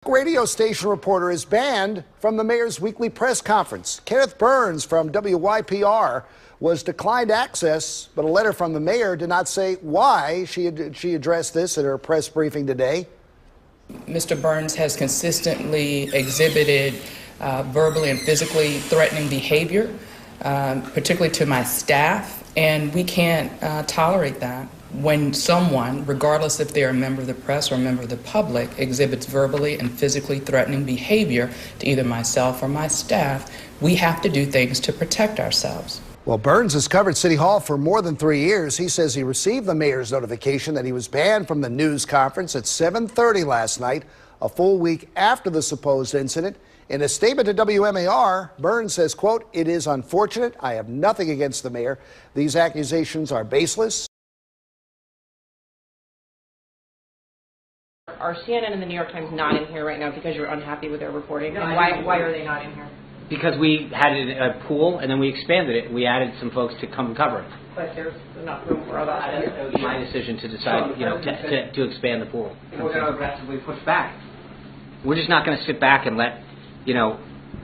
Radio station reporter is banned from the mayor's weekly press conference. Kenneth Burns from WYPR was declined access, but a letter from the mayor did not say why she addressed this at her press briefing today. Mr. Burns has consistently exhibited verbally and physically threatening behavior, particularly to my staff, and we can't tolerate that. When someone, regardless if they're a member of the press or a member of the public, exhibits verbally and physically threatening behavior to either myself or my staff, we have to do things to protect ourselves. Well, Burns has covered City Hall for more than 3 years. He says he received the mayor's notification that he was banned from the news conference at 7:30 last night, a full week after the supposed incident. In a statement to WMAR, Burns says, quote, "It is unfortunate. I have nothing against the mayor. These accusations are baseless." Are CNN and the New York Times not in here right now because you're unhappy with their reporting? And why are they not in here? Because we had a pool and then we expanded it. We added some folks to come cover it. But there's enough room for others. That was my decision to decide, to expand the pool. We're going to aggressively push back. We're just not going to sit back and let,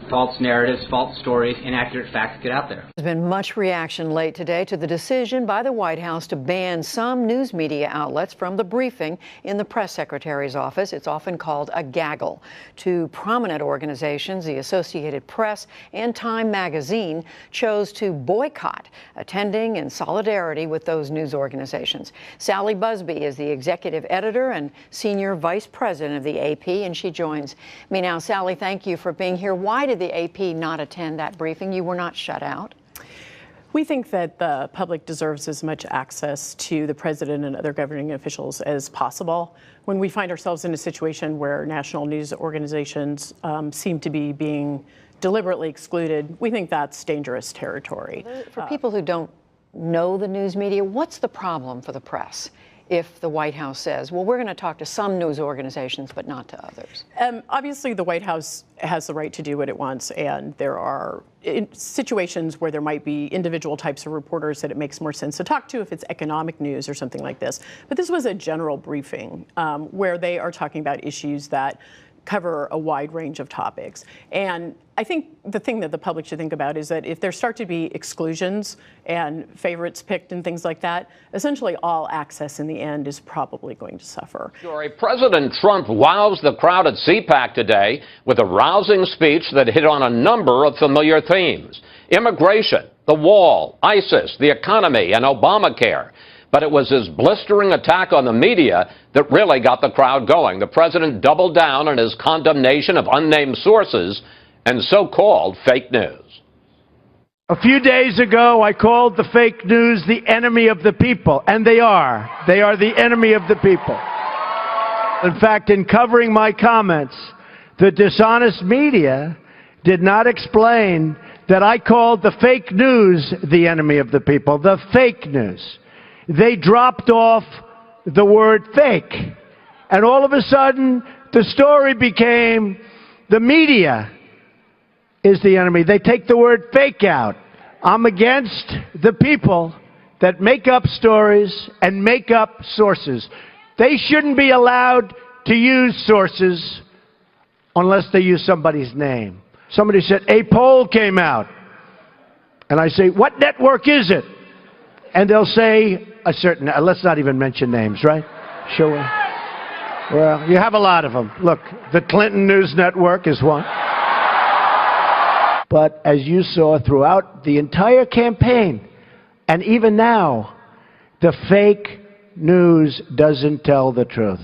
false narratives, false stories, inaccurate facts get out there. There's been much reaction late today to the decision by the White House to ban some news media outlets from the briefing in the press secretary's office. It's often called a gaggle. Two prominent organizations, the Associated Press and Time magazine, chose to boycott attending in solidarity with those news organizations. Sally Busby is the executive editor and senior vice president of the AP, and she joins me now. Sally, thank you for being here. Why did the AP not attend that briefing? You were not shut out. We think that the public deserves as much access to the president and other governing officials as possible. When we find ourselves in a situation where national news organizations seem to be being deliberately excluded, we think that's dangerous territory. For people who don't know the news media, what's the problem for the press if the White House says, well, we're going to talk to some news organizations, but not to others? Obviously, the White House has the right to do what it wants, and there are situations where there might be individual types of reporters that it makes more sense to talk to if it's economic news or something like this. But this was a general briefing where they are talking about issues that cover a wide range of topics. And I think the thing that the public should think about is that if there start to be exclusions and favorites picked and things like that, essentially all access in the end is probably going to suffer. President Trump wows the crowd at CPAC today with a rousing speech that hit on a number of familiar themes: immigration, the wall, ISIS, the economy, and Obamacare. But it was his blistering attack on the media that really got the crowd going. The president doubled down on his condemnation of unnamed sources and so-called fake news. A few days ago, I called the fake news the enemy of the people, and they are. They are the enemy of the people. In fact, in covering my comments, the dishonest media did not explain that I called the fake news the enemy of the people, the fake news. They dropped off the word fake. And all of a sudden, the story became the media is the enemy. They take the word fake out. I'm against the people that make up stories and make up sources. They shouldn't be allowed to use sources unless they use somebody's name. Somebody said, a poll came out. And I say, what network is it? And they'll say a certain, let's not even mention names, right? Sure. Well, you have a lot of them. Look, the Clinton News Network is one. But as you saw throughout the entire campaign, and even now, the fake news doesn't tell the truth.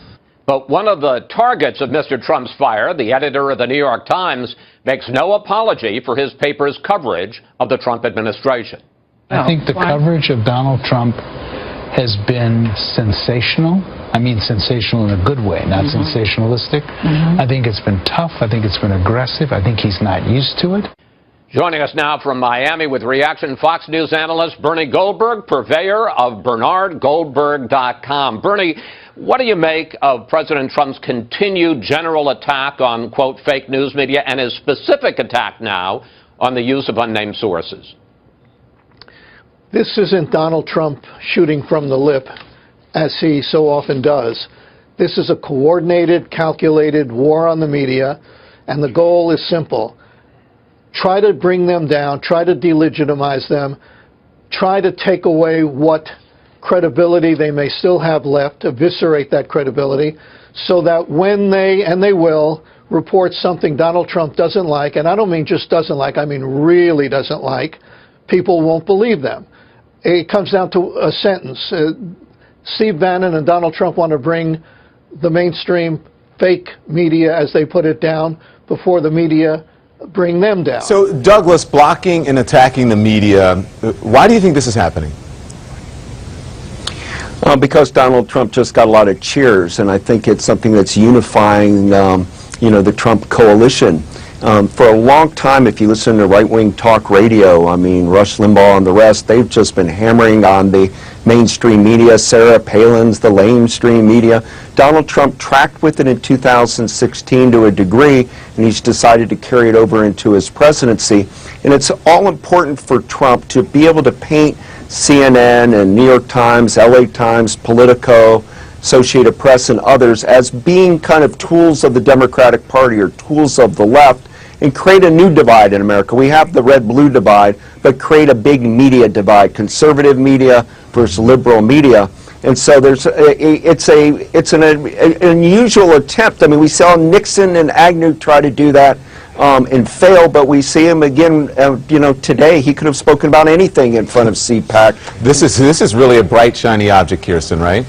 But one of the targets of Mr. Trump's fire, the editor of the New York Times, makes no apology for his paper's coverage of the Trump administration. I think the coverage of Donald Trump has been sensational. I mean sensational in a good way, not sensationalistic. I think it's been tough. I think it's been aggressive. I think he's not used to it. Joining us now from Miami with reaction, Fox News analyst Bernie Goldberg, purveyor of BernardGoldberg.com. Bernie, what do you make of President Trump's continued general attack on, quote, fake news media and his specific attack now on the use of unnamed sources? This isn't Donald Trump shooting from the lip, as he so often does. This is a coordinated, calculated war on the media, and the goal is simple. Try to bring them down, try to delegitimize them, try to take away what credibility they may still have left, eviscerate that credibility, so that when they, and they will, report something Donald Trump doesn't like, and I don't mean just doesn't like, I mean really doesn't like, people won't believe them. It comes down to a sentence. Steve Bannon and Donald Trump want to bring the mainstream fake media, as they put it, down before the media bring them down. So, Douglas, blocking and attacking the media, why do you think this is happening? Because Donald Trump just got a lot of cheers, and I think it's something that's unifying, the Trump coalition. For a long time, if you listen to right-wing talk radio, I mean, Rush Limbaugh and the rest, they've just been hammering on the mainstream media. Sarah Palin's the lamestream media. Donald Trump tracked with it in 2016 to a degree, and he's decided to carry it over into his presidency. And it's all important for Trump to be able to paint CNN and New York Times, LA Times, Politico, Associated Press, and others as being kind of tools of the Democratic Party or tools of the left, and create a new divide in America. We have the red-blue divide, but create a big media divide, conservative media versus liberal media. And so it's an unusual attempt. I mean, we saw Nixon and Agnew try to do that and fail, but we see him again, today. He could have spoken about anything in front of CPAC. This is really a bright, shiny object, Kirsten, right?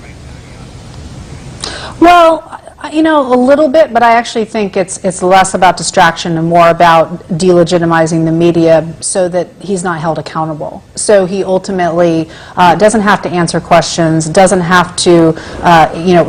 Well, a little bit, but I actually think it's less about distraction and more about delegitimizing the media so that he's not held accountable. So he ultimately doesn't have to answer questions, doesn't have to,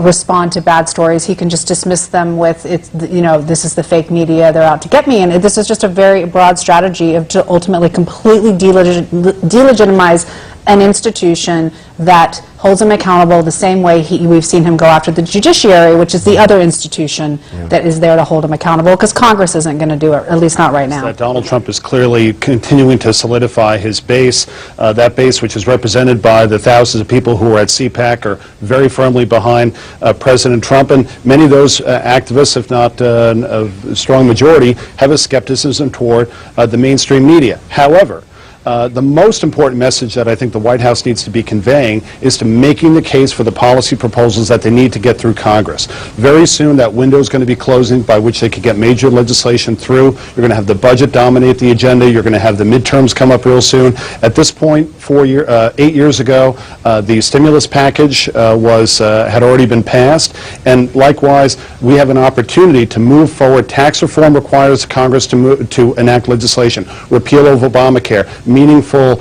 respond to bad stories. He can just dismiss them with, this is the fake media, they're out to get me. And this is just a very broad strategy to ultimately completely delegitimize an institution that holds him accountable the same way we've seen him go after the judiciary, which is the other institution that is there to hold him accountable, because Congress isn't going to do it, at least not right now. That Donald Trump is clearly continuing to solidify his base. That base, which is represented by the thousands of people who are at CPAC, are very firmly behind President Trump, and many of those activists, if not a strong majority, have a skepticism toward the mainstream media. However, the most important message that I think the White House needs to be conveying is to making the case for the policy proposals that they need to get through Congress. Very soon that window is going to be closing by which they could get major legislation through. You're going to have the budget dominate the agenda. You're going to have the midterms come up real soon. At this point, 8 years ago, the stimulus package had already been passed, and likewise, we have an opportunity to move forward. Tax reform requires Congress to enact legislation. Repeal of Obamacare. Meaningful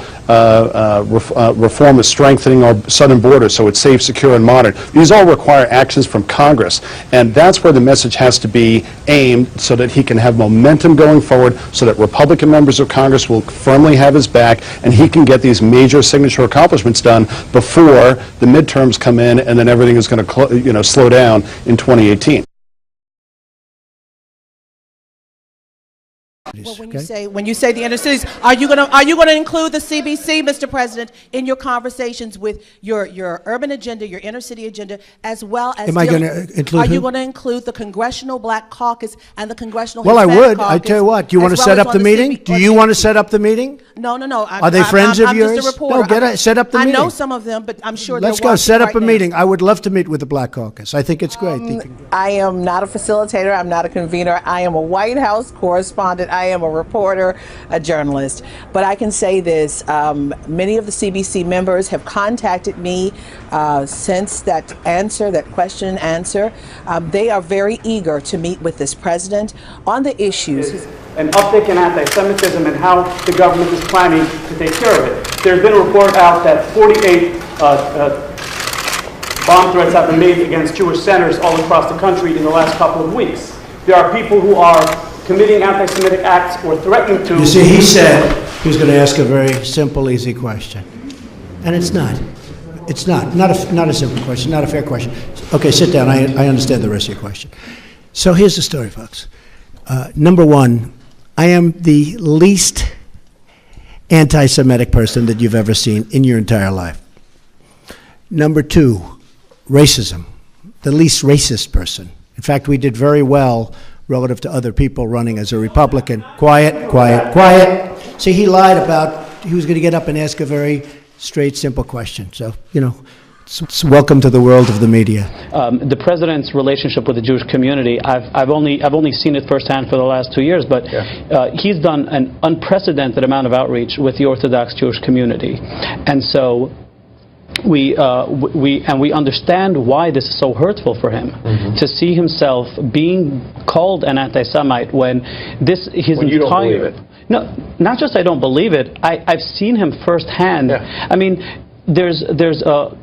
reform is strengthening our southern border so it's safe, secure, and modern. These all require actions from Congress, and that's where the message has to be aimed so that he can have momentum going forward, so that Republican members of Congress will firmly have his back, and he can get these major signature accomplishments done before the midterms come in, and then everything is going to slow down in 2018. Well, when you say the inner cities, are you going to include the CBC, Mr. President, in your conversations with your urban agenda, your inner city agenda, as well as? Am I going to include? Are you going to include the Congressional Black Caucus and the Congressional? Well, Hispanic I would. Caucus, I tell you what. Do you want to set up the meeting? Do you want to set up the meeting? No. Are they friends of yours? Just a reporter. No, set up the meeting. I know some of them, but I'm sure. Let's go. Set up a meeting. I would love to meet with the Black Caucus. I think it's great. I am not a facilitator. I'm not a convener. I am a White House correspondent. I am a reporter, a journalist. But I can say this, many of the CBC members have contacted me since that question and answer. They are very eager to meet with this president on the issues. An uptick in anti-Semitism and how the government is planning to take care of it. There's been a report out that 48 bomb threats have been made against Jewish centers all across the country in the last couple of weeks. There are people who are committing anti-Semitic acts or threatening to. You see, he said he was going to ask a very simple, easy question. And it's not. It's not a simple question, not a fair question. Okay, sit down. I understand the rest of your question. So here's the story, folks. Number one, I am the least anti-Semitic person that you've ever seen in your entire life. Number two, racism. the least racist person. In fact, we did very well relative to other people running as a Republican. Quiet, quiet, quiet. See, he lied about he was going to get up and ask a very straight, simple question. So, you know, it's welcome to the world of the media. The president's relationship with the Jewish community, I've only seen it firsthand for the last 2 years, but he's done an unprecedented amount of outreach with the Orthodox Jewish community, and so we understand why this is so hurtful for him to see himself being called an anti-Semite when you don't believe it. No, not just I don't believe it. I've seen him firsthand. I mean,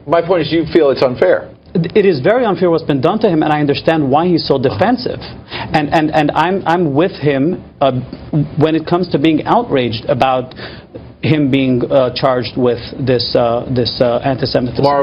my point is, you feel it's unfair. It is very unfair what's been done to him, and I understand why he's so defensive. And I'm with him when it comes to being outraged about him being charged with this anti-Semitism.